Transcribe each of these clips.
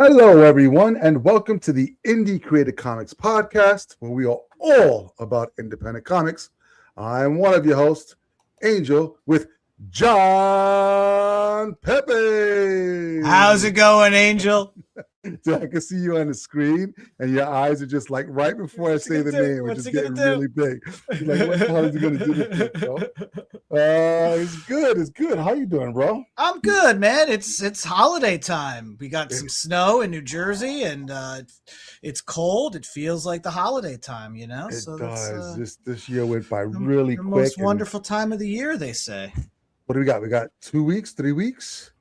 Hello, everyone, and welcome to the Indie Created Comics podcast, where we are all about independent comics. I'm one of your hosts, Angel, with John Pepe. How's it going, Angel? So I can see you on the screen, and your eyes are just like right before I say the name, it's just getting really big. You're like, what the hell is he going to do this, bro? It's good. It's good. How you doing, bro? I'm good, man. It's holiday time. We got some snow in New Jersey, and it's cold. It feels like the holiday time, you know. It does. This year went by really quick. Most wonderful time of the year, they say. What do we got? We got 2 weeks, 3 weeks.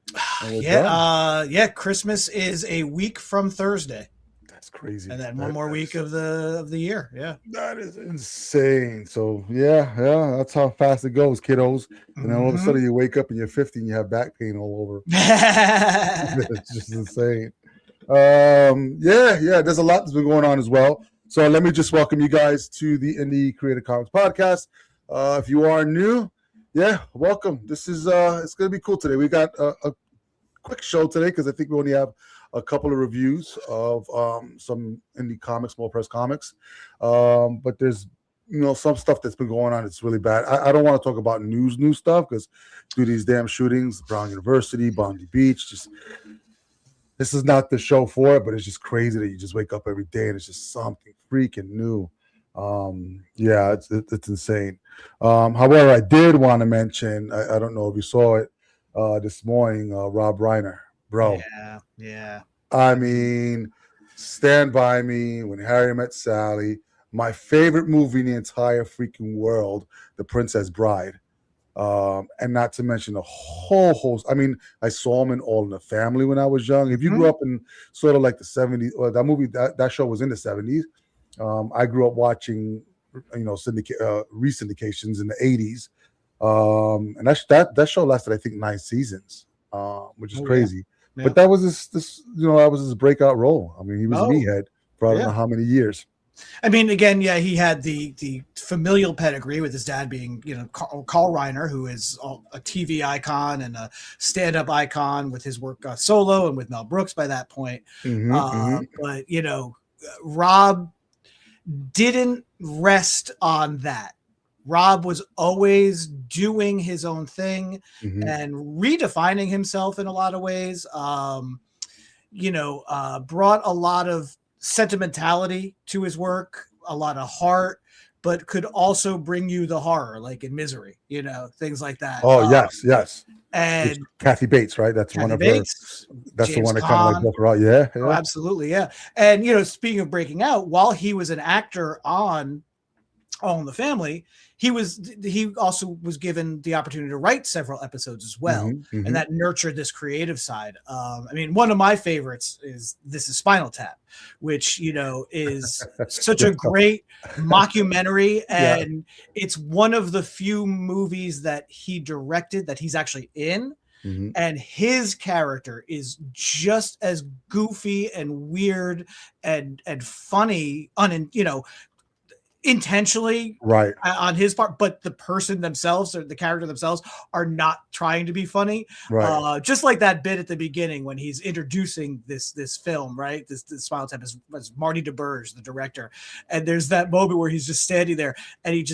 Yeah. Christmas is a week from Thursday. That's crazy. And then one more week of the year. Yeah, that is insane. So yeah, that's how fast it goes, kiddos. And then all of a sudden you wake up and you're 50 and you have back pain all over. It's just insane. There's a lot that's been going on as well. So let me just welcome you guys to the Indie Creative Comics podcast. If you are new, welcome. This is it's gonna be cool today. We got a quick show today because I think we only have a couple of reviews of some indie comics, small press comics. But there's some stuff that's been going on. It's really bad. I don't want to talk about new stuff because due to these damn shootings, Brown University, Bondi Beach, this is not the show for it, but it's just crazy that you just wake up every day and it's just something freaking new. It's insane. However, I did want to mention, I don't know if you saw it this morning, Rob Reiner, bro. Yeah. I mean, Stand By Me, When Harry Met Sally, my favorite movie in the entire freaking world, The Princess Bride. And not to mention a whole host. I mean, I saw him in All in the Family when I was young. If you grew up in sort of like the 70s, or that movie, that show was in the 70s. I grew up watching, re-syndications in the 80s. And that show lasted, I think, 9 seasons, which is crazy. Yeah. But that was that was his breakout role. I mean, he was Meathead for I don't know how many years. I mean, again, he had the familial pedigree with his dad being, Carl Reiner, who is a TV icon and a stand-up icon with his work solo and with Mel Brooks by that point. But, Rob didn't rest on that. Rob was always doing his own thing and redefining himself in a lot of ways. Brought a lot of sentimentality to his work, a lot of heart, but could also bring you the horror, like in Misery, things like that. Oh, yes. And it's Kathy Bates, right? That's Kathy one of Bates, her. That's James the one that Caan. kind of like broke her out. Yeah. Oh, absolutely, yeah. And speaking of breaking out, while he was an actor on All in the Family, he also was given the opportunity to write several episodes as well, and that nurtured this creative side. I mean, one of my favorites is This Is Spinal Tap, which is such a great mockumentary, and it's one of the few movies that he directed that he's actually in. And his character is just as goofy and weird and funny, intentionally right on his part, but the person themselves or the character themselves are not trying to be funny. Right. Just like that bit at the beginning when he's introducing this film, right? This Spinal Tap is Marty DeBurge, the director, and there's that moment where he's just standing there and he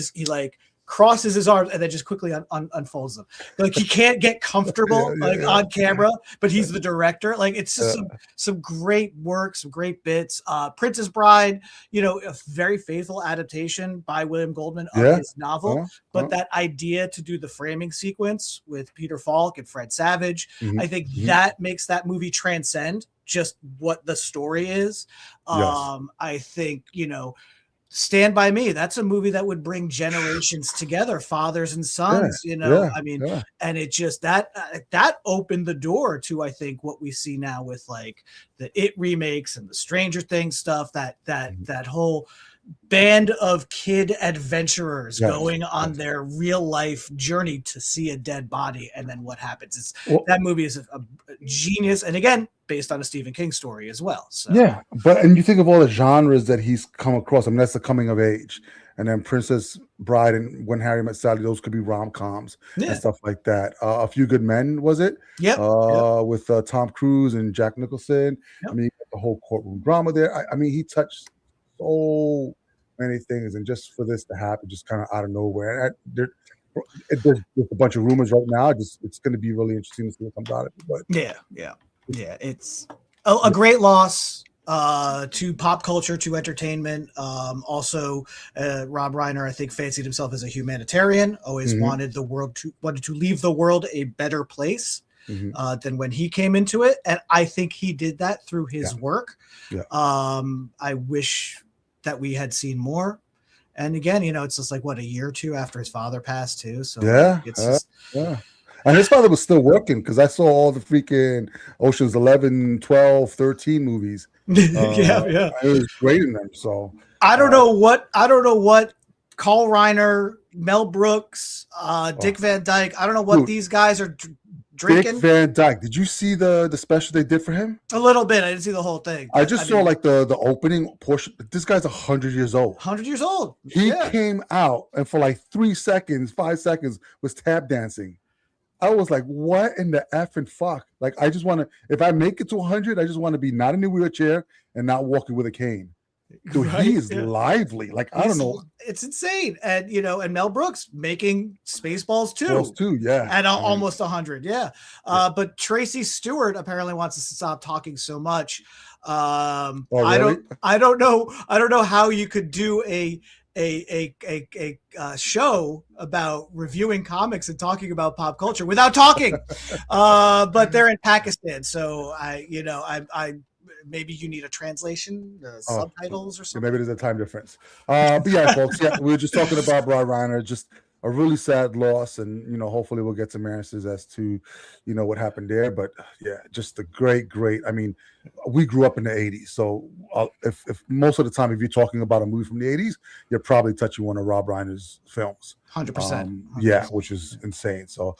crosses his arms and then just quickly unfolds them. Like he can't get comfortable on camera, but he's the director. Like it's just some great work, some great bits. Princess Bride, a very faithful adaptation by William Goldman of his novel, but that idea to do the framing sequence with Peter Falk and Fred Savage, I think that makes that movie transcend just what the story is. I think, Stand By Me, that's a movie that would bring generations together, fathers and sons, and it just that opened the door to, I think, what we see now with like the It remakes and the Stranger Things stuff, that whole band of kid adventurers going on their real life journey to see a dead body, and then what happens. That movie is a genius, and again, based on a Stephen King story as well. So and you think of all the genres that he's come across. I mean, that's the coming of age, and then Princess Bride and When Harry Met Sally, those could be rom-coms and stuff like that. A Few Good Men, was it? With Tom Cruise and Jack Nicholson. I mean, the whole courtroom drama there. I mean, he touched so many things, and just for this to happen, just kind of out of nowhere. And there's a bunch of rumors right now. It's going to be really interesting to see what comes out of it. But yeah, it's a great loss to pop culture, to entertainment. Also, Rob Reiner, I think, fancied himself as a humanitarian. Always wanted to leave the world a better place than when he came into it, and I think he did that through his work. Yeah. I wish that we had seen more. And again, it's just like a year or two after his father passed too. So it's just. And his father was still working, because I saw all the freaking Ocean's 11, 12, 13 movies. Yeah. It was great in them. So I don't know what Carl Reiner, Mel Brooks, Dick Van Dyke. I don't know what these guys are drinking. Dick Van Dyke. Did you see the special they did for him? A little bit. I didn't see the whole thing. I just saw like the opening portion. This guy's 100 years old. 100 years old. He came out and for like 5 seconds was tap dancing. I was like, what in the effing fuck? Like, I just want to, if I make it to 100, I just want to be not in a wheelchair and not walking with a cane. Dude, he is lively. Like, I don't know. It's insane. And, and Mel Brooks making Spaceballs 2. Spaceballs 2, yeah. At almost 100, yeah. But Tracy Stewart apparently wants us to stop talking so much. Really? I don't know how you could do a show about reviewing comics and talking about pop culture without talking. But they're in Pakistan, so I maybe you need a translation, subtitles or something. Maybe there's a time difference. But yeah, folks, we were just talking about Rob Reiner, just a really sad loss, and hopefully we'll get some answers as to what happened there. But yeah, just a great. I mean, we grew up in the 80s, so if most of the time if you're talking about a movie from the 80s, you're probably touching one of Rob Reiner's films. 100%. Yeah, which is insane. So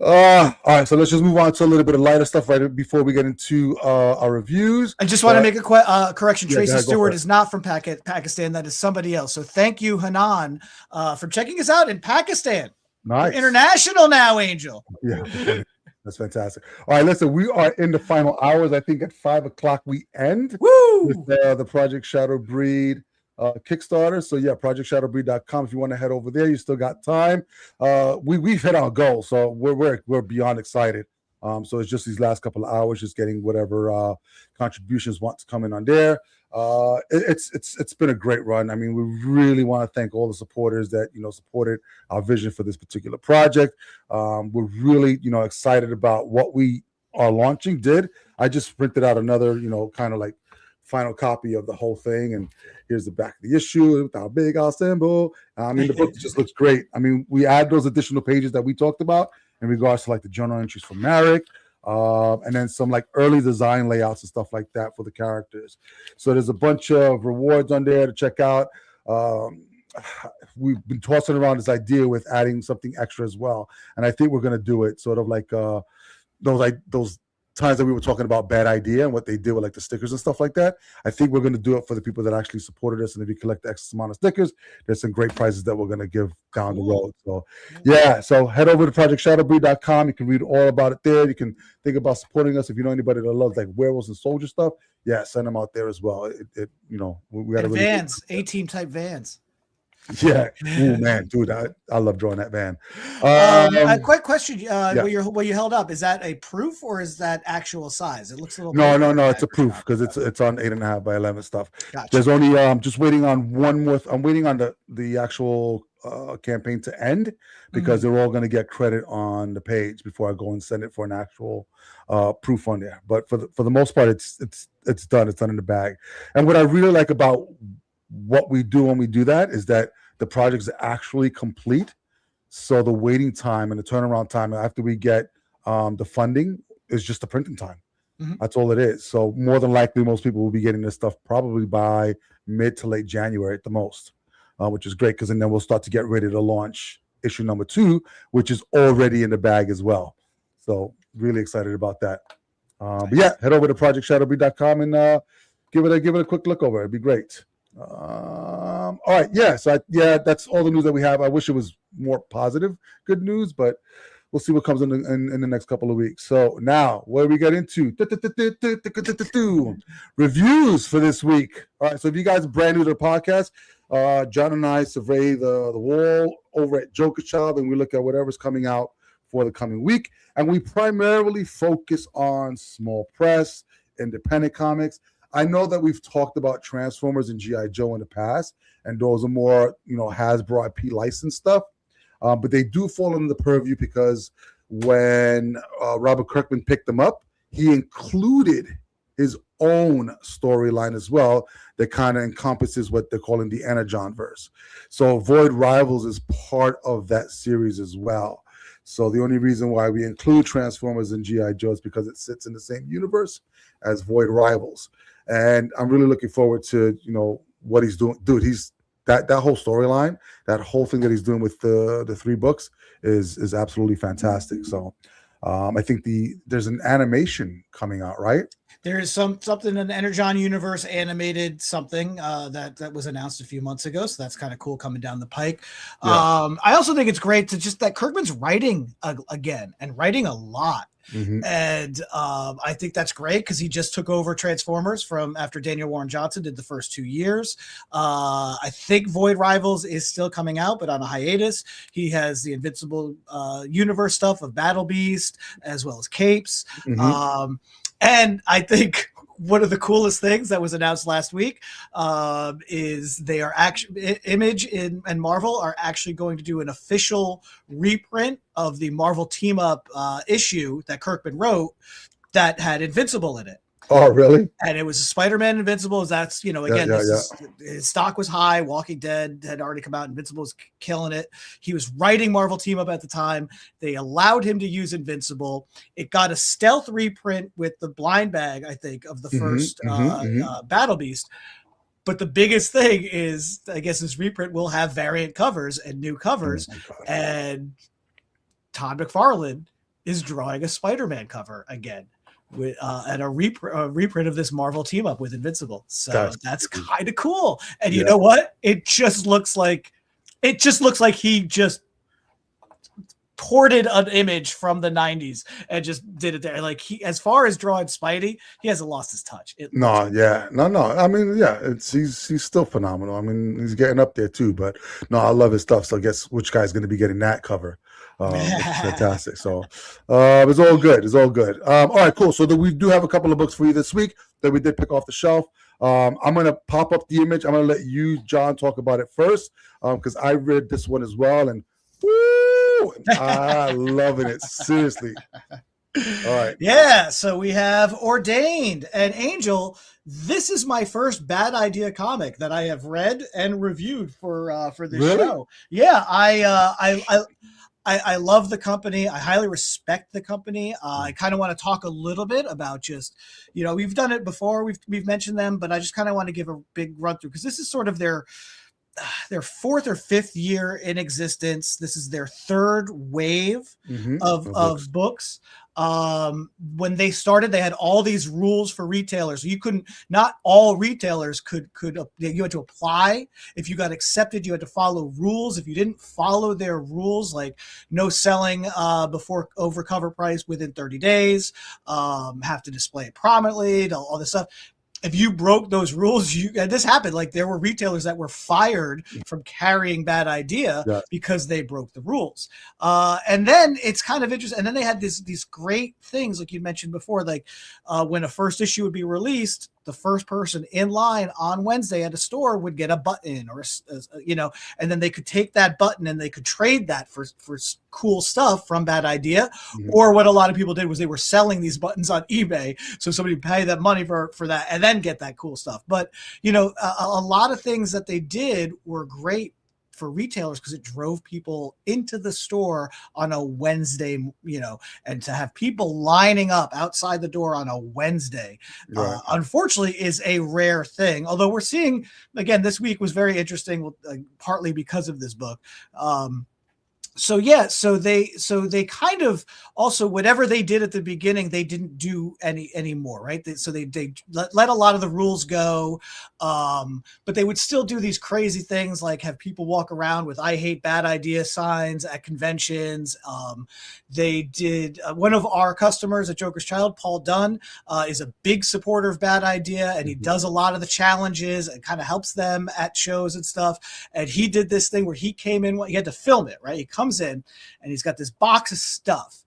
all right, so let's just move on to a little bit of lighter stuff right before we get into our reviews. I just want to make a correction. Tracy Stewart is not from Pakistan. That is somebody else. So thank you, Hanan, for checking us out in Pakistan. Nice. We're international now, Angel. Yeah. That's fantastic. All right, listen, we are in the final hours. I think at 5 o'clock we end with the Project Shadow Breed Kickstarter. So yeah, projectshadowbreed.com. If you want to head over there, you still got time. We've hit our goal, so we're beyond excited. So it's just these last couple of hours, just getting whatever contributions want to come in on there. It's been a great run. I mean, we really want to thank all the supporters that supported our vision for this particular project. We're really excited about what we are launching. I just printed out another kind of like final copy of the whole thing, and here's the back of the issue with our big our symbol. I mean, the book just looks great. I mean, we add those additional pages that we talked about in regards to like the journal entries from Marek. And then some like early design layouts and stuff like that for the characters. So there's a bunch of rewards on there to check out. We've been tossing around this idea with adding something extra as well, and I think we're going to do it sort of like those times that we were talking about Bad Idea and what they did with like the stickers and stuff like that. I think we're going to do it for the people that actually supported us, and if you collect the X amount of stickers, there's some great prizes that we're going to give down the road. So yeah, so head over to projectshadowbreed.com. You can read all about it there. You can think about supporting us. If you know anybody that loves like werewolves and soldier stuff, yeah, send them out there as well. We got a vans, A-team type vans. Yeah. Oh man, dude, I love drawing that van. A quick question. What you held up, is that a proof or is that actual size? It looks a little. No. It's a proof because it's on 8.5 by 11 stuff. Gotcha. There's only just waiting on one more. I'm waiting on the actual campaign to end because they're all going to get credit on the page before I go and send it for an actual proof on there. But for the most part, it's done. It's done in the bag. And what I really like about what we do when we do that is that the project is actually complete. So the waiting time and the turnaround time after we get the funding is just the printing time. That's all it is. So more than likely, most people will be getting this stuff probably by mid to late January at the most, which is great because then we'll start to get ready to launch issue number 2, which is already in the bag as well. So really excited about that. But yeah, head over to projectshadowbreed.com and give it a quick look over. It'd be great. All right, yeah. So that's all the news that we have. I wish it was more positive, good news, but we'll see what comes in the next couple of weeks. So now, what do we get into? Reviews for this week. All right, so if you guys are brand new to the podcast, John and I survey the wall over at Joker Child, and we look at whatever's coming out for the coming week. And we primarily focus on small press, independent comics. I know that we've talked about Transformers and G.I. Joe in the past, and those are more, Hasbro IP licensed stuff. But they do fall under the purview because when Robert Kirkman picked them up, he included his own storyline as well that kind of encompasses what they're calling the Energon verse. So Void Rivals is part of that series as well. So the only reason why we include Transformers and G.I. Joe is because it sits in the same universe as Void Rivals. And I'm really looking forward to, what he's doing. Dude, he's that whole storyline, that whole thing that he's doing with the 3 books is absolutely fantastic. So I think there's an animation coming out, right? There is something in the Energon universe animated something that was announced a few months ago. So that's kind of cool coming down the pike. Yeah. I also think it's great to just that Kirkman's writing again and writing a lot. Mm-hmm. And I think that's great because he just took over Transformers from after Daniel Warren Johnson did the first 2 years. I think Void Rivals is still coming out, but on a hiatus. He has the Invincible universe stuff of Battle Beast as well as Capes. Mm-hmm. And I think one of the coolest things that was announced last week is they are actually Image and Marvel are actually going to do an official reprint of the Marvel Team Up issue that Kirkman wrote that had Invincible in it. Oh, really? And it was a Spider-Man Invincible. That's, his stock was high. Walking Dead had already come out. Invincible was killing it. He was writing Marvel Team Up at the time. They allowed him to use Invincible. It got a stealth reprint with the blind bag, I think, of the first Battle Beast. But the biggest thing is, I guess this reprint will have variant covers and new covers. And Todd McFarlane is drawing a Spider-Man cover again. With and a reprint of this Marvel Team Up with Invincible, so that's kind of cool. And you know what? It just looks like he just ported an Image from the 90s and just did it there. Like as far as drawing Spidey, he hasn't lost his touch. No. I mean, he's still phenomenal. I mean, he's getting up there too. But no, I love his stuff. So I guess which guy's going to be getting that cover? Fantastic. So it's all good. It's all good. All right, cool. So we do have a couple of books for you this week that we did pick off the shelf. I'm going to pop up the Image. I'm going to let you, John, talk about it first because I read this one as well. And woo, I'm loving it. Seriously. All right. Yeah. So we have Ordained and Angel. This is my first Bad Idea comic that I have read and reviewed for this show. Yeah. I love the company. I highly respect the company. I kind of want to talk a little bit about just, we've done it before. We've mentioned them, but I just kind of want to give a big run through because this is sort of their 4th or 5th year in existence. This is their 3rd wave of books. When they started, they had all these rules for retailers. Not all retailers could, you had to apply. If you got accepted, you had to follow rules. If you didn't follow their rules, like no selling before over cover price within 30 days, have to display it prominently, all this stuff. If you broke those rules, and this happened, like there were retailers that were fired from carrying Bad Idea because they broke the rules. And then it's kind of interesting. And then they had these great things, like you mentioned before, like when a first issue would be released, the first person in line on Wednesday at a store would get a button or, and then they could take that button and they could trade that for cool stuff from Bad Idea. Mm-hmm. Or what a lot of people did was they were selling these buttons on eBay. So somebody would pay that money for that and then get that cool stuff. But, a lot of things that they did were great for retailers because it drove people into the store on a Wednesday, and to have people lining up outside the door on a Wednesday, unfortunately is a rare thing. Although we're seeing, again, this week was very interesting, partly because of this book. So yeah, so they kind of also whatever they did at the beginning, they didn't do anymore, right? They let a lot of the rules go, but they would still do these crazy things like have people walk around with "I hate bad idea" signs at conventions. They did one of our customers at Joker's Child, Paul Dunn, is a big supporter of Bad Idea, and he does a lot of the challenges and kind of helps them at shows and stuff. And he did this thing where he came in, he had to film it, right? He comes in and he's got this box of stuff.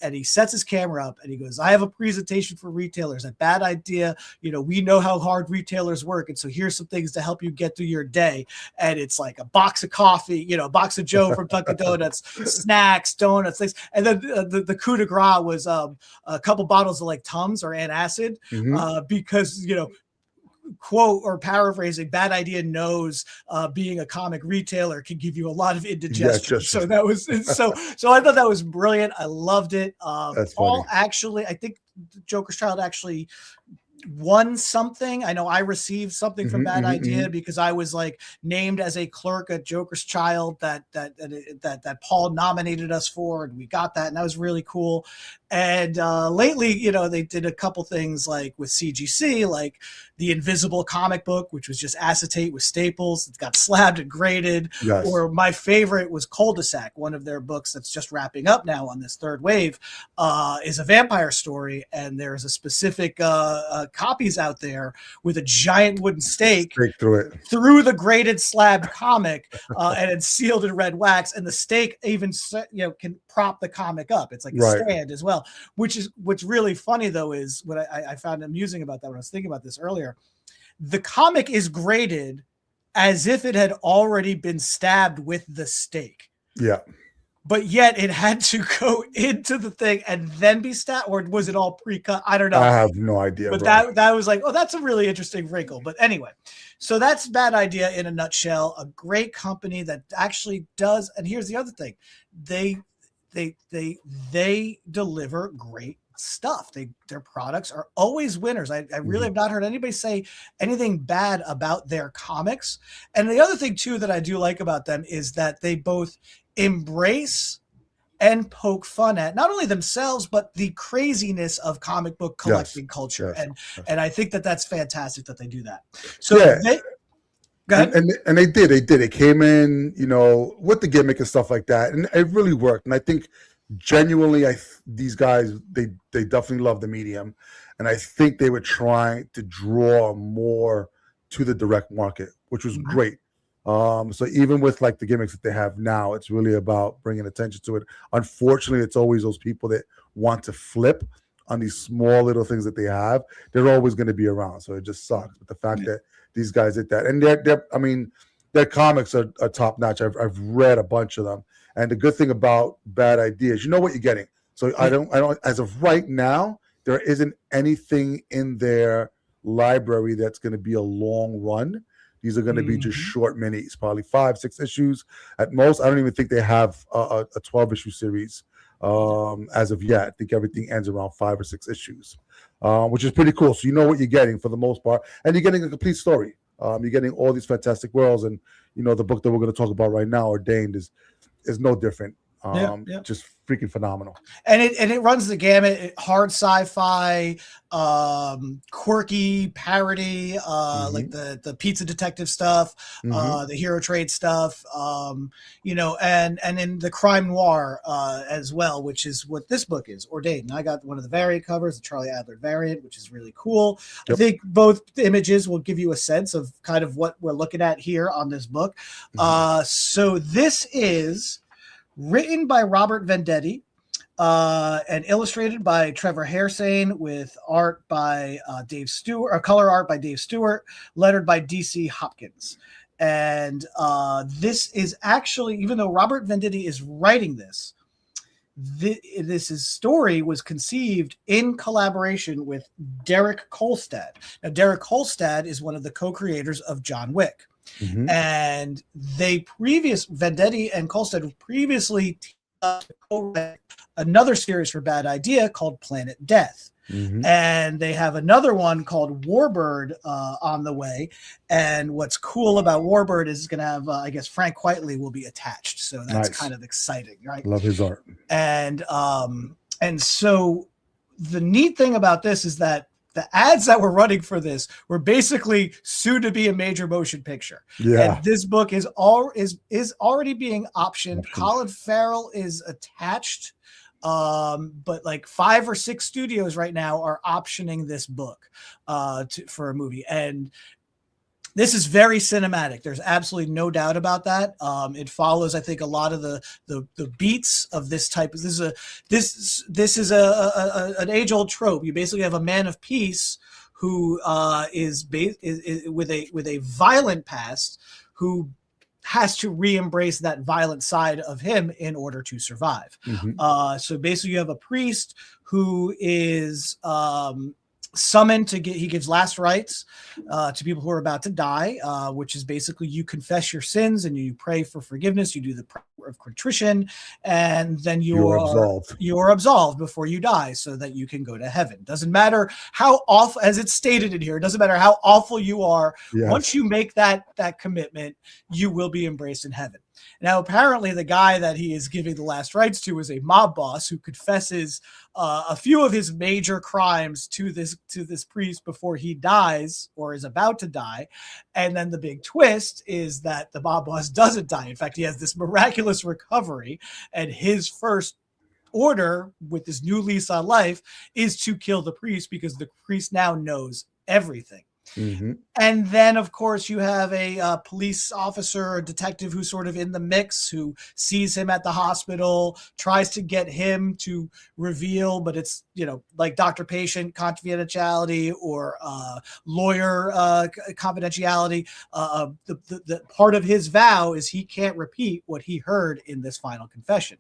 And he sets his camera up and he goes, I have a presentation for retailers. A Bad Idea. We know how hard retailers work. And so here's some things to help you get through your day. And it's like a box of coffee, a box of Joe from Dunkin' Donuts, snacks, donuts, things. And then the coup de grace was a couple bottles of like Tums or antacid because, quote or paraphrasing, Bad Idea knows being a comic retailer can give you a lot of indigestion. So that was so I thought that was brilliant. I loved it. That's Paul funny. actually, I think Joker's Child actually won something. I know I received something from Bad Idea because I was like named as a clerk at Joker's Child that Paul nominated us for, and we got that, and that was really cool. And lately, they did a couple things like with CGC, like the Invisible comic book, which was just acetate with staples. It got slabbed and graded. Yes. Or my favorite was Cul-de-sac, one of their books that's just wrapping up now on this third wave, is a vampire story, and there's a specific copies out there with a giant wooden stake through the graded slabbed comic, and it's sealed in red wax, and the stake even can prop the comic up. It's like a stand as well. What's really funny though is what I found amusing about that when I was thinking about this earlier. The comic is graded as if it had already been stabbed with the stake. Yeah. But yet it had to go into the thing and then be stabbed, or was it all pre-cut? I don't know. I have no idea. But that was like, oh, that's a really interesting wrinkle. But anyway, so that's Bad Idea in a nutshell. A great company that actually does. And here's the other thing: they deliver great stuff. Their products are always winners. I really have not heard anybody say anything bad about their comics. And the other thing too that I do like about them is that they both embrace and poke fun at not only themselves but the craziness of comic book collecting culture. And I think that's fantastic that they do that. So go ahead. And they did. It came in, with the gimmick and stuff like that, and it really worked. And I think genuinely, these guys they definitely love the medium, and I think they were trying to draw more to the direct market, which was great. So even with like the gimmicks that they have now, it's really about bringing attention to it. Unfortunately, it's always those people that want to flip on these small little things that they have. They're always going to be around. So it just sucks. But the fact that these guys did that, and their comics are top notch. I've read a bunch of them, and the good thing about Bad Ideas, you know what you're getting. So I don't. As of right now, there isn't anything in their library that's going to be a long run. These are going to be just short minis, probably 5-6 issues at most. I don't even think they have a 12-issue series as of yet. I think everything ends around 5 or 6 issues, which is pretty cool. So you know what you're getting for the most part, and you're getting a complete story. You're getting all these fantastic worlds, and the book that we're going to talk about right now, Ordained, is no different. Just freaking phenomenal. And it runs the gamut: hard sci-fi, quirky parody, like the Pizza Detective stuff, the Hero Trade stuff, and in the crime noir as well, which is what this book is, Ordained. And I got one of the variant covers, the Charlie Adler variant, which is really cool. Yep. I think both images will give you a sense of kind of what we're looking at here on this book. So this is written by Robert Venditti, and illustrated by Trevor Hairsane, with art by Dave Stewart, or color art by Dave Stewart, lettered by DC Hopkins. And this is actually, even though Robert Venditti is writing this, this story was conceived in collaboration with Derek Kolstad. Now, Derek Kolstad is one of the co-creators of John Wick. And Venditti and Kolstad previously co-wrote another series for Bad Idea called Planet Death. Mhm. and they have another one called Warbird on the way. And what's cool about Warbird is going to have, I guess, Frank Quitely will be attached, so that's Nice. kind of exciting, right? Love his art. And so the neat thing about this is that the ads that were running for this were basically soon to be a major motion picture. Yeah. And this book is already being optioned. Colin Farrell is attached. But like 5 or 6 studios right now are optioning this book for a movie. And this is very cinematic. There's absolutely no doubt about that. It follows, I think, a lot of the beats of this type. This is an age old trope. You basically have a man of peace who is with a violent past, who has to re-embrace that violent side of him in order to survive. Mhm. So basically, you have a priest who is summoned to he gives last rites to people who are about to die, which is basically you confess your sins and you pray for forgiveness. You do the prayer of contrition, and then you're absolved before you die, so that you can go to heaven. Doesn't matter how awful, as it's stated in here, it doesn't matter how awful you are. Yes. Once you make that commitment, you will be embraced in heaven. Now, apparently, the guy that he is giving the last rites to is a mob boss who confesses a few of his major crimes to this priest before he dies or is about to die. And then the big twist is that the mob boss doesn't die. In fact, he has this miraculous recovery, and his first order with this new lease on life is to kill the priest, because the priest now knows everything. Mm-hmm. And then, of course, you have a police officer or detective who's sort of in the mix, who sees him at the hospital, tries to get him to reveal, but it's, like doctor-patient confidentiality or lawyer confidentiality. The part of his vow is he can't repeat what he heard in this final confession.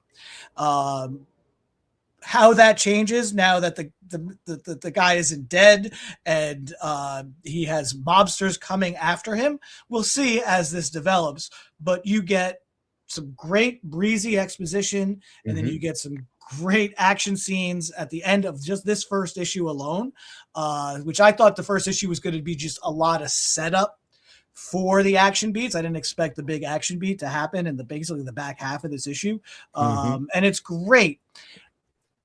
How that changes now that the guy isn't dead and he has mobsters coming after him, we'll see as this develops. But you get some great breezy exposition, and then you get some great action scenes at the end of just this first issue alone, which I thought the first issue was going to be just a lot of setup for the action beats. I didn't expect the big action beat to happen in basically the back half of this issue. And it's great.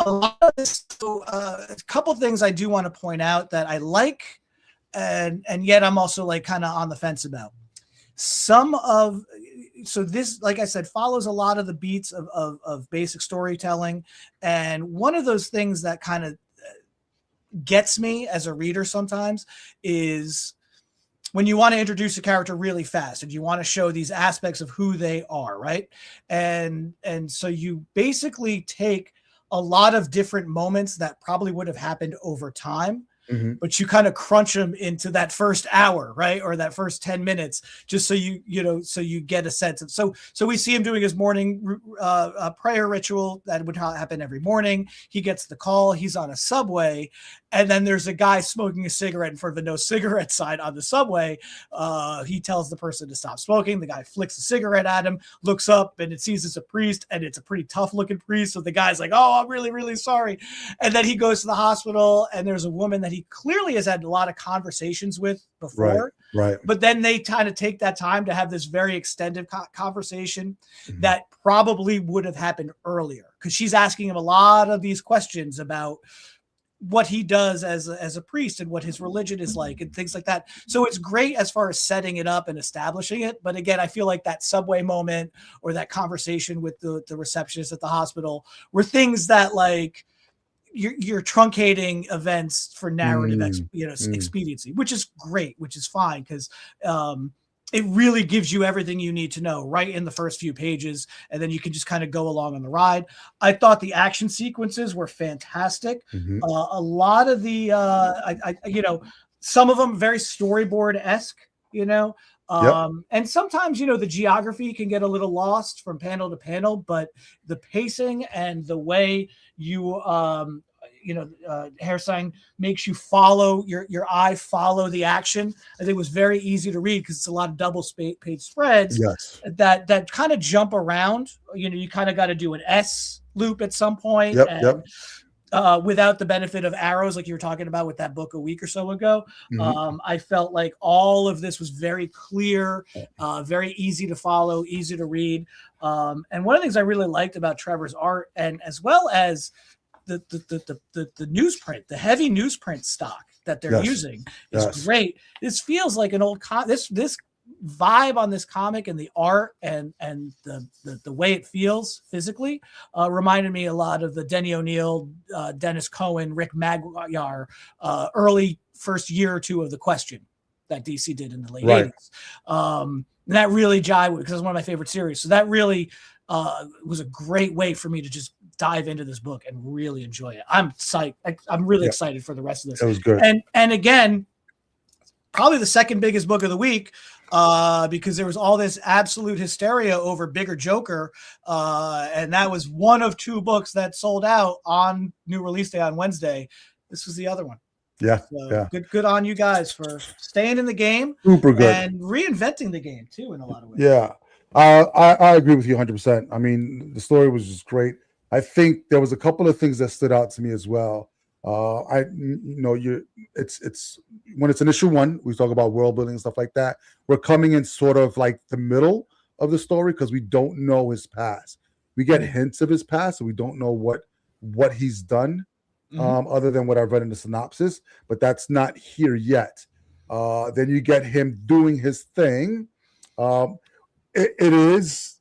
A lot of this, a couple things I do want to point out that I like, and yet I'm also like kind of on the fence about. So this, like I said, follows a lot of the beats of basic storytelling, and one of those things that kind of gets me as a reader sometimes is when you want to introduce a character really fast and you want to show these aspects of who they are, right? And so you basically take a lot of different moments that probably would have happened over time, but you kind of crunch them into that first hour, right? Or that first 10 minutes, just so you get a sense of, so we see him doing his morning prayer ritual that would happen every morning. He gets the call, he's on a subway, and then there's a guy smoking a cigarette in front of the no cigarette sign on the subway. He tells the person to stop smoking. The guy flicks a cigarette at him, looks up, and it sees it's a priest, and it's a pretty tough looking priest. So the guy's like, "Oh, I'm really, really sorry." And then he goes to the hospital, and there's a woman that he clearly has had a lot of conversations with before. Right. But then they kind of take that time to have this very extended conversation that probably would have happened earlier, because she's asking him a lot of these questions about what he does as a priest and what his religion is like and things like that. So it's great as far as setting it up and establishing it. But again, I feel like that subway moment or that conversation with the receptionist at the hospital were things that, like, you're truncating events for narrative expediency, which is great, which is fine, because it really gives you everything you need to know right in the first few pages, and then you can just kind of go along on the ride. I thought the action sequences were fantastic. A lot of the some of them very storyboard-esque, and sometimes, the geography can get a little lost from panel to panel, but the pacing and the way you, Hairsine makes you follow your eye, follow the action. I think it was very easy to read because it's a lot of double page spreads that kind of jump around. You kind of got to do an S loop at some point. without the benefit of arrows, like you were talking about with that book a week or so ago. Mhm. I felt like all of this was very clear, very easy to follow, easy to read. And one of the things I really liked about Trevor's art, and as well as the newsprint, the heavy newsprint stock that they're Yes. using is Yes. great. This feels like an old this vibe on this comic, and the art and the way it feels physically reminded me a lot of the Denny O'Neil, Dennis Cohen, Rick Maguire early first year or two of The Question that DC did in the late Right. 80s. And that really jived because it's one of my favorite series. So that really was a great way for me to just dive into this book and really enjoy it. I'm psyched. I'm really excited for the rest of this. It was good. And again, probably the second biggest book of the week, because there was all this absolute hysteria over Bigger Joker, and that was one of two books that sold out on new release day on Wednesday. This was the other one. Yeah, So good on you guys for staying in the game, super good, and reinventing the game too in a lot of ways. Yeah, I agree with you 100%. I mean, the story was just great. I think there was a couple of things that stood out to me as well. It's when it's an issue one, we talk about world building and stuff like that. We're coming in sort of like the middle of the story because we don't know his past. We get hints of his past, so we don't know what he's done, other than what I've read in the synopsis. But that's not here yet. Then you get him doing his thing. It is,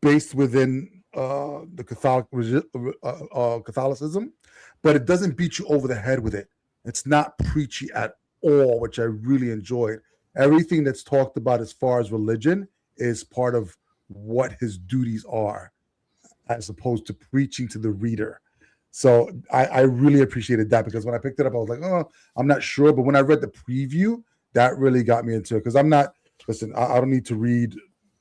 based within the Catholicism, but it doesn't beat you over the head with it. It's not preachy at all, which I really enjoyed. Everything that's talked about as far as religion is part of what his duties are, as opposed to preaching to the reader. So I really appreciated that, because when I picked it up, I was like, oh, I'm not sure. But when I read the preview, that really got me into it, because I don't need to read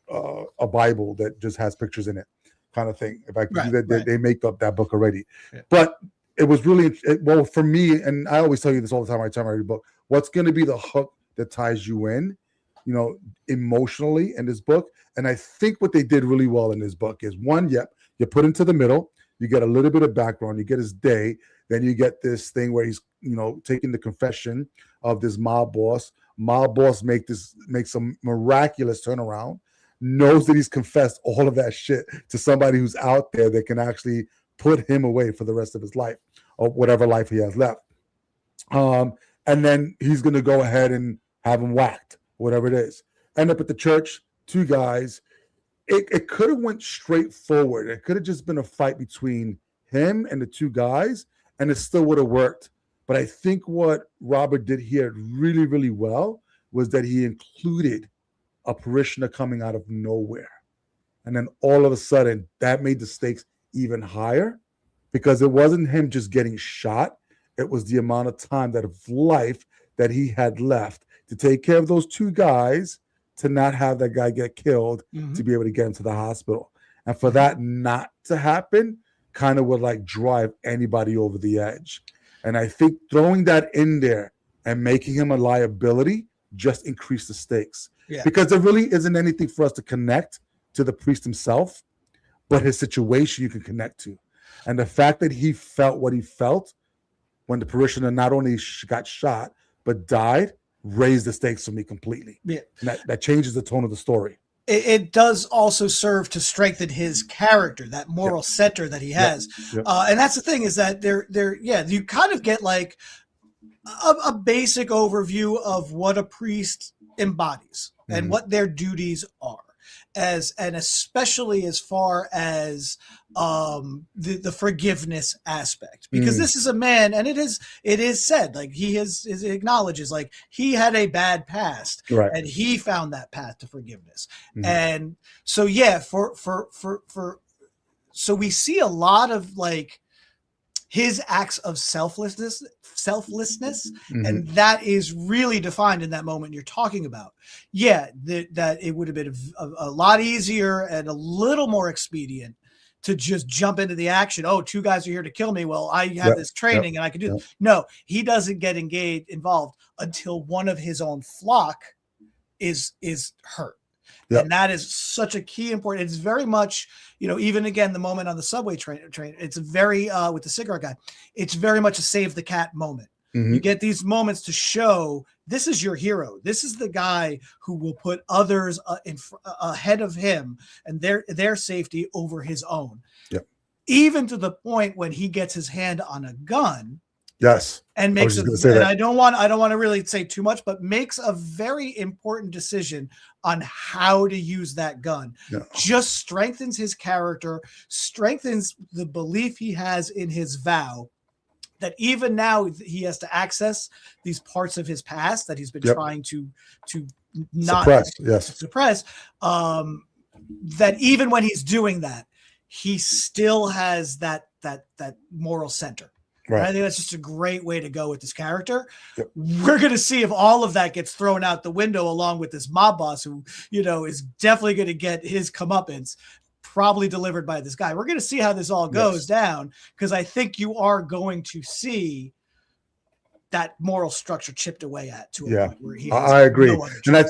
a Bible that just has pictures in it, kind of thing. If I could do that, they make up that book already. Yeah. But it was really, well, for me, and I always tell you this all the time every time I read a book, what's going to be the hook that ties you in, emotionally in this book. And I think what they did really well in this book is, one, you put into the middle, you get a little bit of background, you get his day, then you get this thing where he's, taking the confession of this mob boss. Mob boss makes some miraculous turnaround, knows that he's confessed all of that shit to somebody who's out there that can actually put him away for the rest of his life, or whatever life he has left. And then he's going to go ahead and have him whacked, whatever it is. End up at the church, two guys. It could have went straight forward. It could have just been a fight between him and the two guys, and it still would have worked. But I think what Robert did here really, really well was that he included a parishioner coming out of nowhere. And then all of a sudden, that made the stakes even higher, because it wasn't him just getting shot. It was the amount of time of life that he had left to take care of those two guys, to not have that guy get killed, to be able to get him to the hospital. And for that not to happen kind of would drive anybody over the edge. And I think throwing that in there and making him a liability just increased the stakes. Yeah. Because there really isn't anything for us to connect to the priest himself, but his situation you can connect to. And the fact that he felt what he felt when the parishioner not only got shot, but died, raised the stakes for me completely. Yeah. And that changes the tone of the story. It does also serve to strengthen his character, that moral center that he has. Yep. And that's the thing, is that you kind of get a basic overview of what a priest embodies and what their duties are, and especially as far as the forgiveness aspect, because this is a man, and it is said, he acknowledges he had a bad past, right, and he found that path to forgiveness. And so so we see a lot of his acts of selflessness, and that is really defined in that moment you're talking about. Yeah, that it would have been a lot easier and a little more expedient to just jump into the action. Oh, two guys are here to kill me. Well, I have this training and I can do this. No, he doesn't get involved until one of his own flock is hurt. Yep. And that is such a key important. It's very much, even again, the moment on the subway train, it's very, with the cigarette guy, it's very much a save the cat moment. Mhm. You get these moments to show this is your hero. This is the guy who will put others ahead of him and their safety over his own. Yep. Even to the point when he gets his hand on a gun. Yes. And makes I was just gonna say that. I don't want to really say too much, but makes a very important decision on how to use that gun. Yeah. Just strengthens his character, strengthens the belief he has in his vow that even now he has to access these parts of his past that he's been trying to not suppress. That even when he's doing that, he still has that moral center. Right. I think that's just a great way to go with this character. Yep. We're going to see if all of that gets thrown out the window along with this mob boss who, is definitely going to get his comeuppance probably delivered by this guy. We're going to see how this all goes down, because I think you are going to see that moral structure chipped away at to a point where he has I agree. No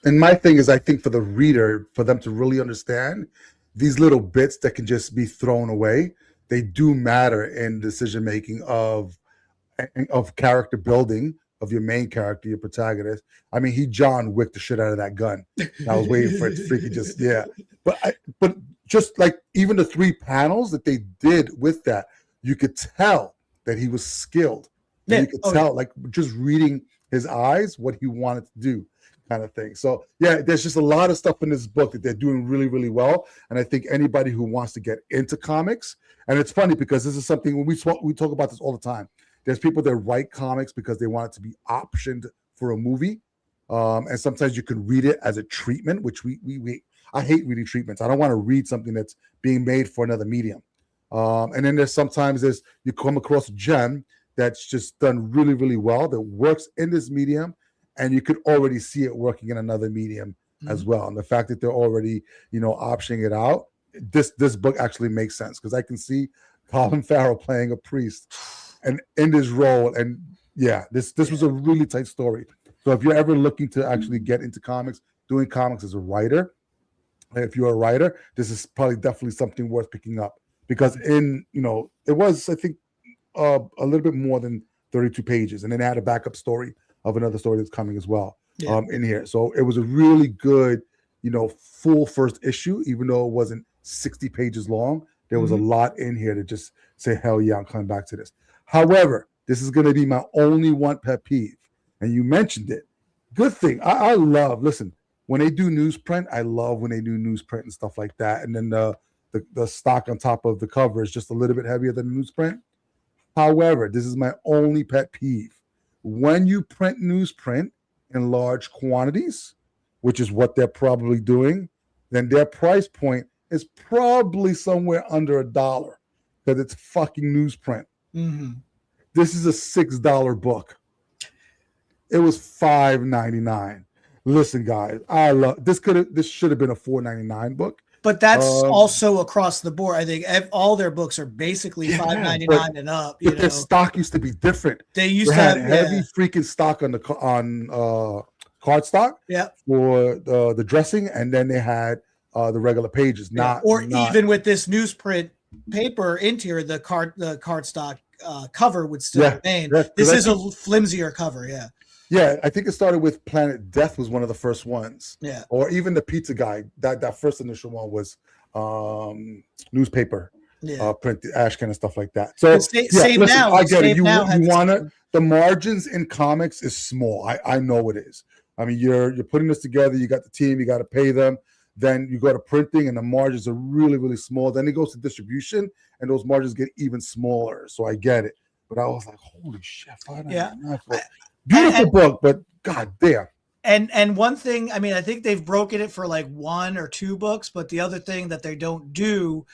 and my thing is, I think for the reader, for them to really understand these little bits that can just be thrown away, they do matter in decision making of character building of your main character, your protagonist. I mean, he John Wick the shit out of that gun. I was waiting for it to freaking just but just like even the 3 panels that they did with that, you could tell that he was skilled. And you could tell, like just reading his eyes, what he wanted to do, kind of thing. So there's just a lot of stuff in this book that they're doing really, really well. And I think anybody who wants to get into comics, and it's funny because this is something when we talk about this all the time. There's people that write comics because they want it to be optioned for a movie. And sometimes you can read it as a treatment, which I hate reading treatments. I don't want to read something that's being made for another medium. And then sometimes you come across a gem that's just done really, really well, that works in this medium, and you could already see it working in another medium as well. And the fact that they're already, optioning it out, this book actually makes sense, because I can see Colin Farrell playing a priest and in this role. And this was a really tight story. So if you're ever looking to actually get into comics, doing comics as a writer, if you're a writer, this is probably definitely something worth picking up, because it was, I think, a little bit more than 32 pages, and then add a backup story of another story that's coming as well in here. So it was a really good, full first issue, even though it wasn't 60 pages long. There was a lot in here to just say, hell yeah, I'm coming back to this. However, this is going to be my only one pet peeve, and you mentioned it. Good thing. I love, listen, when they do newsprint, I love when they do newsprint and stuff like that. And then the stock on top of the cover is just a little bit heavier than the newsprint. However, this is my only pet peeve. When you print newsprint in large quantities, which is what they're probably doing, then their price point is probably somewhere under $1, because it's fucking newsprint. Mm-hmm. This is a $6 book. It was $5.99. Listen, guys, I love this. This should have been a $4.99 book. But that's also across the board. I think all their books are basically $5.99 and up. But their stock used to be different. They used to have heavy freaking stock on cardstock for the dressing, and then they had the regular pages. Even with this newsprint paper interior, the cardstock cover would still remain. This is a flimsier cover. Yeah, I think it started with Planet Death was one of the first ones. Yeah. Or even the Pizza Guy. That first initial one was newspaper, print, Ashcan and stuff like that. So now. I get it. You want the margins in comics is small. I know it is. I mean, you're putting this together. You got the team. You got to pay them. Then you go to printing, and the margins are really, really small. Then it goes to distribution, and those margins get even smaller. So I get it. But I was like, holy shit! Beautiful book, but god damn. And one thing, I mean, I think they've broken it for like 1 or 2 books, but the other thing that they don't do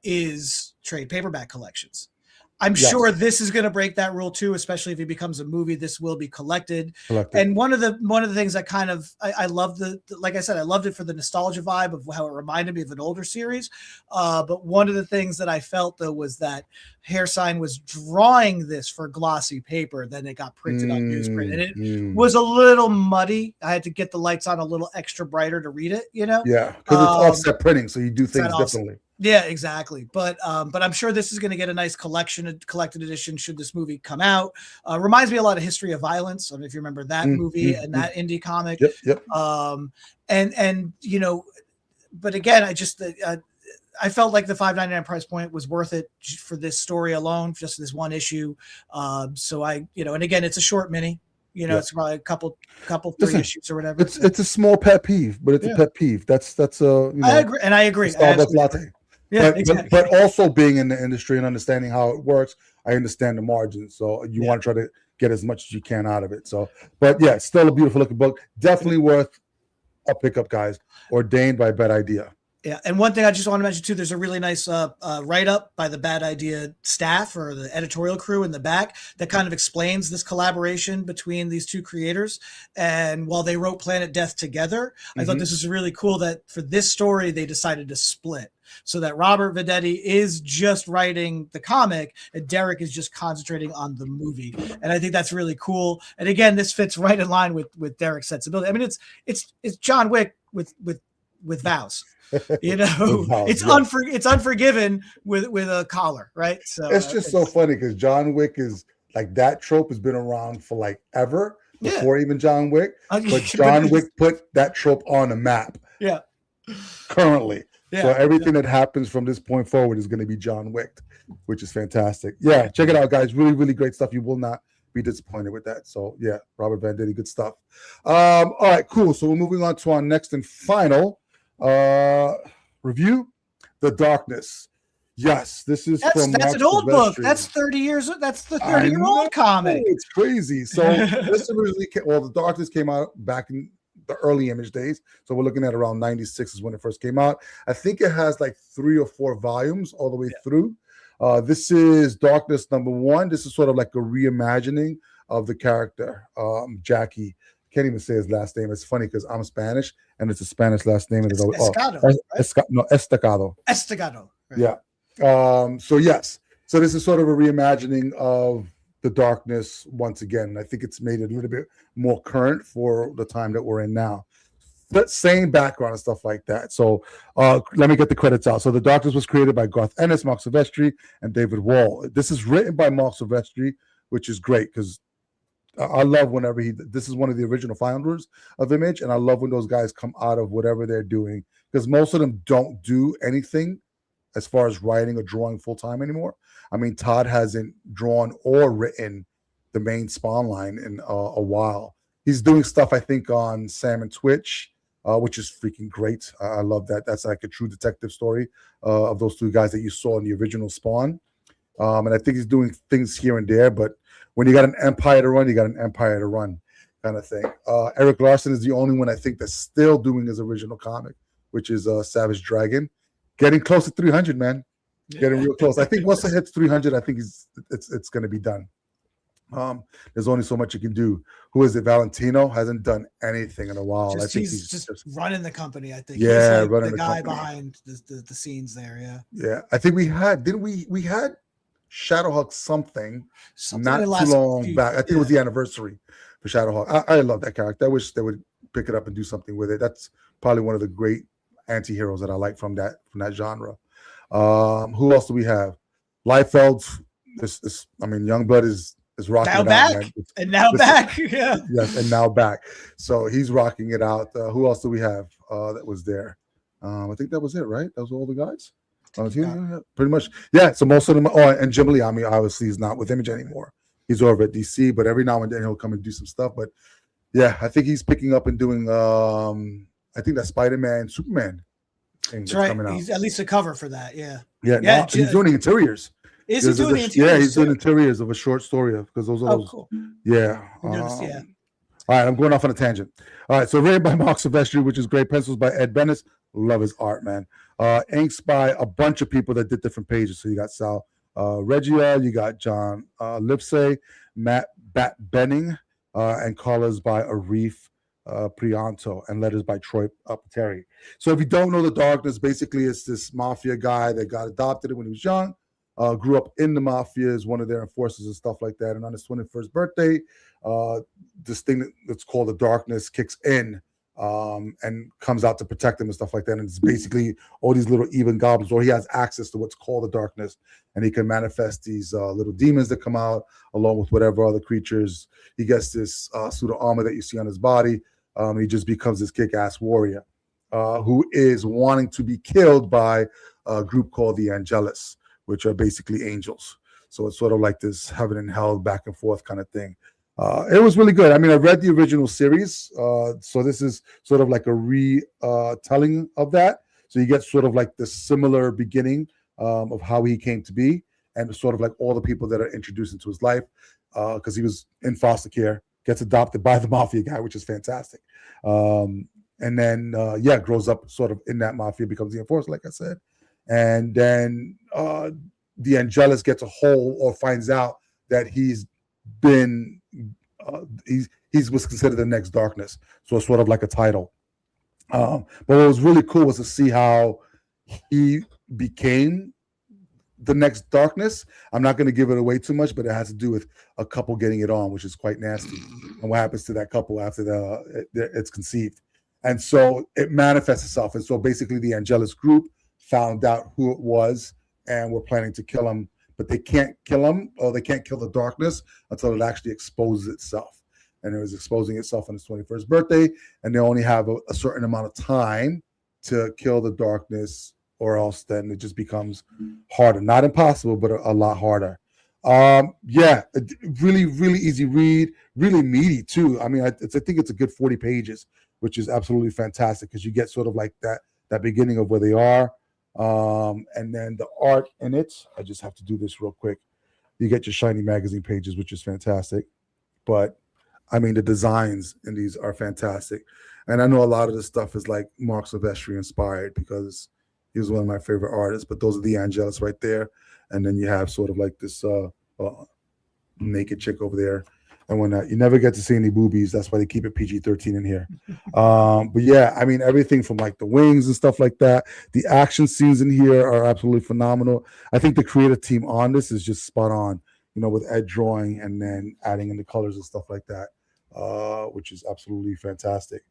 is trade paperback collections. I'm Yes. sure this is going to break that rule too, especially if it becomes a movie. This will be collected. Collected. And one of the things that kind of I love like I said, I loved it for the nostalgia vibe of how it reminded me of an older series. But one of the things that I felt though was that Hairsign was drawing this for glossy paper, then it got printed on newsprint, and it was a little muddy. I had to get the lights on a little extra brighter to read it, you know. Yeah, because it's offset printing, so you do things differently. Yeah, exactly. But I'm sure this is going to get a nice collected edition should this movie come out. Reminds me a lot of History of Violence. I don't know if you remember that movie and that indie comic. Yep. And you know, but again, I felt like the $5.99 price point was worth it for this story alone, just this one issue. So and again, it's a short mini. You know, it's probably a couple 3 issues or whatever. It's a small pet peeve, but it's a pet peeve. That's I agree, and I agree. Starbucks latte. Yeah, exactly. But also being in the industry and understanding how it works, I understand the margins. So you want to try to get as much as you can out of it. So, but yeah, still a beautiful looking book. Definitely worth a pickup, guys. Ordained by Bad Idea. Yeah, and one thing I just want to mention too, there's a really nice write-up by the Bad Idea staff or the editorial crew in the back that kind of explains this collaboration between these two creators. And while they wrote Planet Death together, I thought this was really cool that for this story, they decided to split. So that Robert Venditti is just writing the comic and Derek is just concentrating on the movie. And I think that's really cool. And again, this fits right in line with Derek's sensibility. I mean, it's John Wick with vows. You know, it's Unforgiven with a collar, right? So it's just so funny because John Wick is like that trope has been around for like ever before even John Wick. But John Wick put that trope on a map. Yeah. Currently. Yeah, so everything that happens from this point forward is going to be John Wick, which is fantastic. Yeah, check it out, guys. Really, really great stuff. You will not be disappointed with that. So yeah, Robert Venditti, good stuff. All right, cool. So we're moving on to our next and final review, The Darkness. Yes, this is that's an old book. That's 30 years. That's the 30-year-old comic. It's crazy. So this originally The Darkness came out back in the early Image days. So we're looking at around 96 is when it first came out. I think it has like 3 or 4 volumes all the way through. This is Darkness #1. This is sort of like a reimagining of the character, Jackie. Can't even say his last name. It's funny because I'm Spanish and it's a Spanish last name. Estacado. Estacado. Estacado. Right? Yeah. So yes. So this is sort of a reimagining of The Darkness once again. I think it's made it a little bit more current for the time that we're in now. But same background and stuff like that. So let me get the credits out. So The Darkness was created by Garth Ennis, Mark Silvestri, and David Wall. This is written by Mark Silvestri, which is great because I love whenever this is one of the original founders of Image, and I love when those guys come out of whatever they're doing because most of them don't do anything as far as writing or drawing full-time anymore. I mean, Todd hasn't drawn or written the main Spawn line in a while. He's doing stuff, I think, on Sam and Twitch, which is freaking great. I love that. That's like a true detective story of those 2 guys that you saw in the original Spawn. And I think he's doing things here and there, but when you got an empire to run, you got an empire to run kind of thing. Eric Larson is the only one I think that's still doing his original comic, which is Savage Dragon. Getting close to 300, man. Getting real close. I think once it hits 300, I think it's going to be done. There's only so much you can do. Who is it? Valentino hasn't done anything in a while. I think he's just running the company. I think. Yeah, he's like running the guy company behind the scenes there. Yeah. Yeah, I think we had. Didn't we? We had Shadowhawk something not too long back. I think it was the anniversary for Shadowhawk. I love that character. I wish they would pick it up and do something with it. That's probably one of the great anti-heroes that I like from that genre. Who else do we have? Liefeld. Youngblood is rocking now it back. out, man. And now back. Yeah. Yes, and now back. So he's rocking it out. Who else do we have that was there? I think that was it, right? That was all the guys. Yeah, pretty much. Yeah. So most of them. Oh, and Jim Lee, obviously he's not with Image anymore. He's over at DC, but every now and then he'll come and do some stuff. But yeah, I think he's picking up and doing. I think that Spider-Man, Superman thing that's right. coming out. He's at least a cover for that. Yeah. Yeah. No, he's doing the interiors. Is he doing the interiors? Yeah, he's doing interiors of a short story because those are those. Cool. Yeah. Yeah. All right, I'm going off on a tangent. All right, so written by Mark Silvestri, which is great. Pencils by Ed Bennis. Love his art, man. Inks by a bunch of people that did different pages. So you got Sal Regia. You got John Lipsey, Matt Bat Benning, and colors by Arif Prianto, and letters by Troy Terry. So if you don't know The Darkness, basically it's this mafia guy that got adopted when he was young, grew up in the mafia as one of their enforcers and stuff like that. And on his 21st birthday, this thing that's called the Darkness kicks in, and comes out to protect him and stuff like that. And it's basically all these little even goblins, or he has access to what's called the Darkness, and he can manifest these little demons that come out along with whatever other creatures. He gets this suit of armor that you see on his body. He just becomes this kick-ass warrior who is wanting to be killed by a group called the Angelus, which are basically angels. So it's sort of like this heaven and hell back and forth kind of thing. It was really good. I mean, I read the original series, so this is sort of like a retelling of that. So you get sort of like the similar beginning of how he came to be, and sort of like all the people that are introduced into his life, because he was in foster care, gets adopted by the mafia guy, which is fantastic. And then, grows up sort of in that mafia, becomes the enforcer, like I said. And then the Angelus gets a hold or finds out that he's been he's was considered the next Darkness, so it's sort of like a title. But what was really cool was to see how he became the next Darkness. I'm not going to give it away too much, but it has to do with a couple getting it on, which is quite nasty, and what happens to that couple after it's conceived. And so it manifests itself. And so basically the Angelus group found out who it was and were planning to kill him, but they can't kill him, or they can't kill the Darkness until it actually exposes itself. And it was exposing itself on his 21st birthday, and they only have a certain amount of time to kill the Darkness, or else then it just becomes harder. Not impossible, but a lot harder. Really, really easy read, really meaty too. I mean, I think it's a good 40 pages, which is absolutely fantastic, because you get sort of like that beginning of where they are. And then the art in it, I just have to do this real quick. You get your shiny magazine pages, which is fantastic. But I mean, the designs in these are fantastic. And I know a lot of this stuff is like Mark Silvestri inspired, because he was one of my favorite artists. But those are the Angelus right there. And then you have sort of like this naked chick over there. And whatnot. You never get to see any boobies. That's why they keep it PG-13 in here. But yeah, I mean, everything from like the wings and stuff like that. The action scenes in here are absolutely phenomenal. I think the creative team on this is just spot on, with Ed drawing and then adding in the colors and stuff like that, which is absolutely fantastic.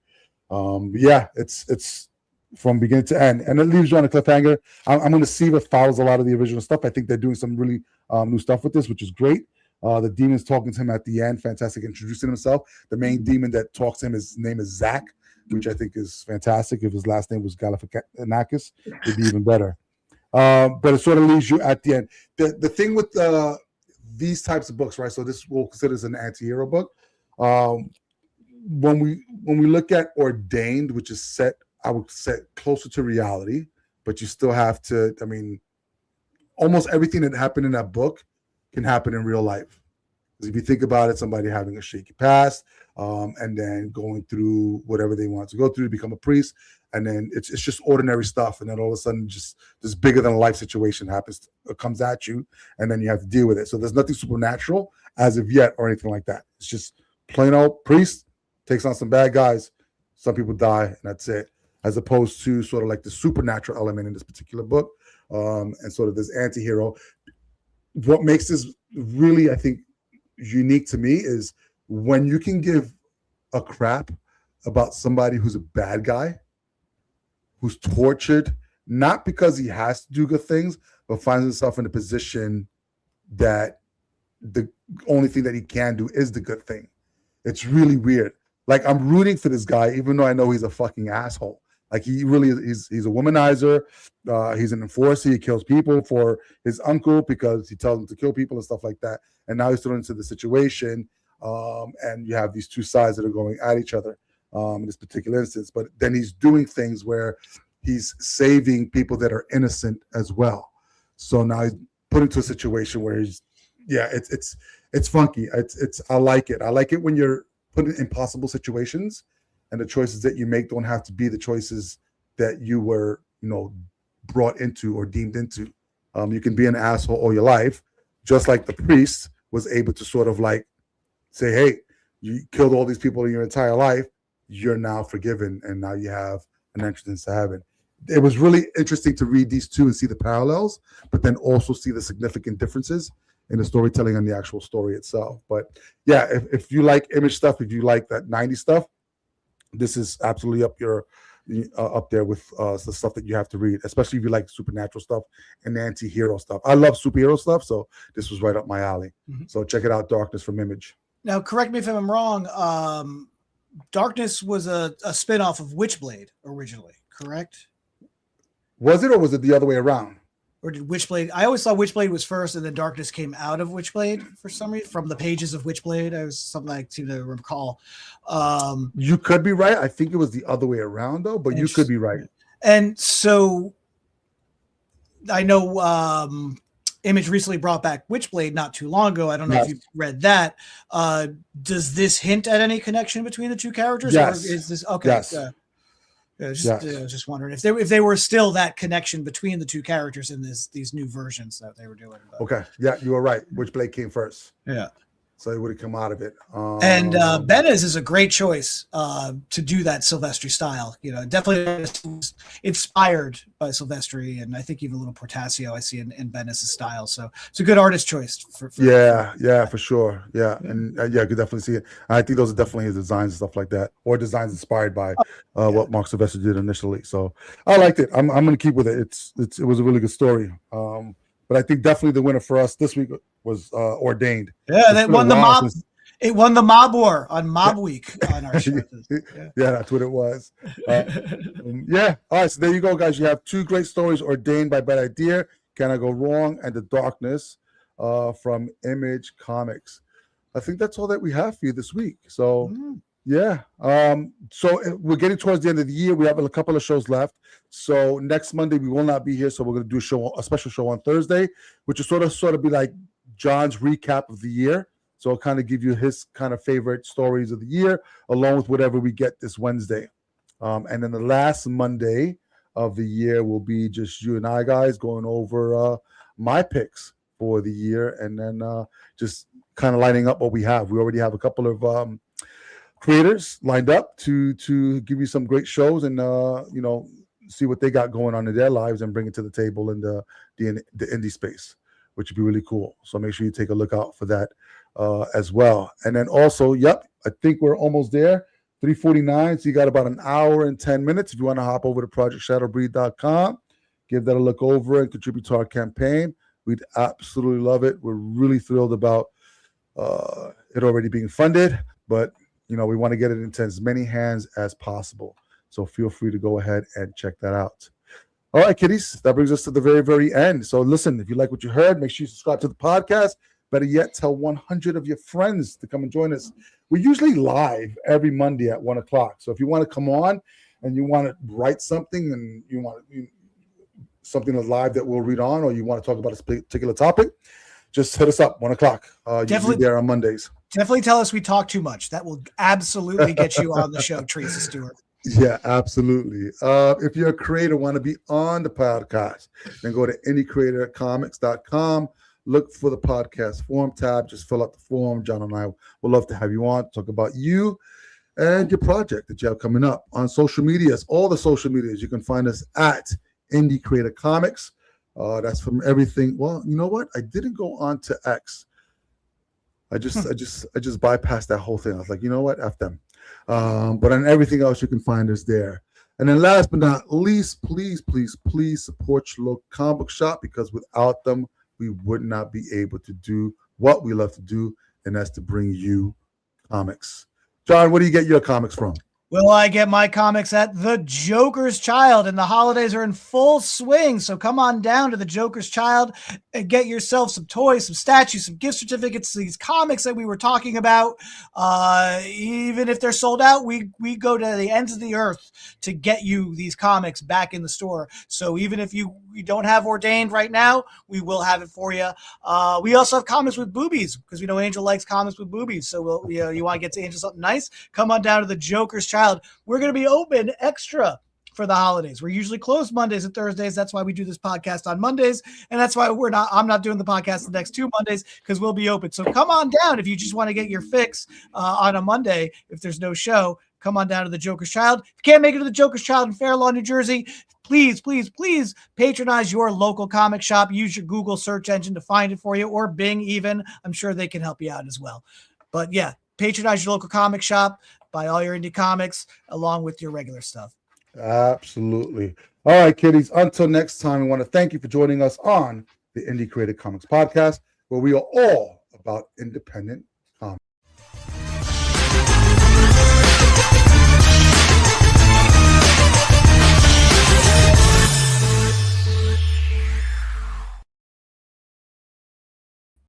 It's from beginning to end. And it leaves you on a cliffhanger. I'm going to see if it follows a lot of the original stuff. I think they're doing some really new stuff with this, which is great. The demon's talking to him at the end. Fantastic, introducing himself. The main demon that talks to him, his name is Zach, which I think is fantastic. If his last name was Galifianakis, it'd be even better. But it sort of leaves you at the end. The thing with these types of books, right? So this we'll consider as an anti-hero book. When we look at Ordained, which is set, I would say closer to reality, but you still have to. I mean, almost everything that happened in that book can happen in real life. Because if you think about it, somebody having a shaky past, and then going through whatever they want to go through to become a priest, and then it's just ordinary stuff, and then all of a sudden just this bigger than life situation comes at you, and then you have to deal with it. So there's nothing supernatural as of yet or anything like that. It's just plain old priest takes on some bad guys, some people die, and that's it. As opposed to sort of like the supernatural element in this particular book, and sort of this anti-hero. What makes this really, I think, unique to me is when you can give a crap about somebody who's a bad guy, who's tortured, not because he has to do good things, but finds himself in a position that the only thing that he can do is the good thing. It's really weird. Like, I'm rooting for this guy, even though I know he's a fucking asshole. Like, he really is. He's a womanizer. He's an enforcer. He kills people for his uncle because he tells him to kill people and stuff like that. And now he's thrown into the situation, and you have these two sides that are going at each other in this particular instance. But then he's doing things where he's saving people that are innocent as well. So now he's put into a situation where it's funky. I like it. I like it when you're put in impossible situations, and the choices that you make don't have to be the choices that you were, brought into or deemed into. You can be an asshole all your life, just like the priest was able to sort of like say, hey, you killed all these people in your entire life. You're now forgiven, and now you have an entrance to heaven. It was really interesting to read these two and see the parallels, but then also see the significant differences in the storytelling and the actual story itself. But yeah, if you like Image stuff, if you like that 90s stuff, this is absolutely up there with the stuff that you have to read, especially if you like supernatural stuff and anti-hero stuff. I love superhero stuff, so this was right up my alley. Mm-hmm. So check it out, Darkness from Image. Now, correct me if I'm wrong. Darkness was a spinoff of Witchblade originally, correct? Was it, or was it the other way around? Or did Witchblade? I always thought Witchblade was first, and then Darkness came out of Witchblade for some reason, from the pages of Witchblade. I was something I seem to recall. You could be right. I think it was the other way around, though, but you could be right. And so I know Image recently brought back Witchblade not too long ago. I don't know if you read that. Does this hint at any connection between the two characters? Yes. Or is this okay? Yes. I was just wondering if they were still that connection between the two characters in these new versions that they were doing. But. Okay, yeah, you were right. Witchblade came first. Yeah, so it would have come out of it. And Benez is a great choice to do that Silvestri style. You know, definitely inspired by Silvestri, and I think even a little Portasio I see in Benez's style. So it's a good artist choice. For sure. Yeah, and I could definitely see it. I think those are definitely his designs and stuff like that, or designs inspired by what Marc Silvestri did initially. So I liked it. I'm going to keep with it. It was a really good story. But I think definitely the winner for us this week was Ordained. Yeah, that won the mob. It won the Mob War on Mob Week on our show. Yeah, that's what it was. Yeah. All right. So there you go, guys. You have two great stories: Ordained by Bad Idea, Can I Go Wrong, and The Darkness from Image Comics. I think that's all that we have for you this week. So. Yeah. So we're getting towards the end of the year. We have a couple of shows left. So next Monday we will not be here. So we're going to do a special show on Thursday, which is sort of be like John's recap of the year. So I'll kind of give you his kind of favorite stories of the year, along with whatever we get this Wednesday. And then the last Monday of the year will be just you and I, guys, going over my picks for the year, and then just kind of lining up what we have. We already have a couple of creators lined up to give you some great shows and see what they got going on in their lives and bring it to the table in the indie space, which would be really cool. So make sure you take a look out for that as well. And then also, I think we're almost there, 3:49. So you got about an hour and 10 minutes if you want to hop over to projectshadowbreed.com, give that a look over and contribute to our campaign. We'd absolutely love it. We're really thrilled about it already being funded, but we want to get it into as many hands as possible. So feel free to go ahead and check that out. All right, kiddies, that brings us to the very, very end. So listen, if you like what you heard, make sure you subscribe to the podcast. Better yet, tell 100 of your friends to come and join us. We're usually live every Monday at 1 o'clock. So if you want to come on and you want to write something and you want something live that we'll read on, or you want to talk about a particular topic, just hit us up, 1 o'clock. Definitely there on Mondays. Definitely tell us we talk too much. That will absolutely get you on the show, Teresa Stewart. Yeah, absolutely. If you're a creator, want to be on the podcast, then go to indiecreatorcomics.com. Look for the podcast form tab. Just fill out the form. John and I would love to have you on, talk about you and your project that you have coming up. On social medias, all the social medias, you can find us at Indie Creator Comics. That's from everything. Well, you know what? I didn't go on to X. I just bypassed that whole thing. I was like, you know what? F them. But on everything else, you can find us there. And then last but not least, please support your local comic book shop, because without them, we would not be able to do what we love to do, and that's to bring you comics. John, where do you get your comics from? Well, I get my comics at The Joker's Child, and the holidays are in full swing. So come on down to The Joker's Child and get yourself some toys, some statues, some gift certificates, these comics that we were talking about. Even if they're sold out, we go to the ends of the earth to get you these comics back in the store. So even if you don't have Ordained right now, we will have it for you. We also have comics with boobies, because we know Angel likes comics with boobies. So you want to get to Angel something nice? Come on down to The Joker's Child. We're going to be open extra for the holidays. We're usually closed Mondays and Thursdays. That's why we do this podcast on Mondays. And that's why I'm not doing the podcast the next 2 Mondays, because we'll be open. So come on down if you just want to get your fix on a Monday. If there's no show, come on down to the Joker's Child. If you can't make it to the Joker's Child in Fair Lawn, New Jersey, please patronize your local comic shop. Use your Google search engine to find it for you, or Bing even. I'm sure they can help you out as well. But yeah, patronize your local comic shop, buy all your indie comics along with your regular stuff. Absolutely. All right, kiddies. Until next time, we want to thank you for joining us on the Indie Created Comics Podcast, where we are all about independent comics.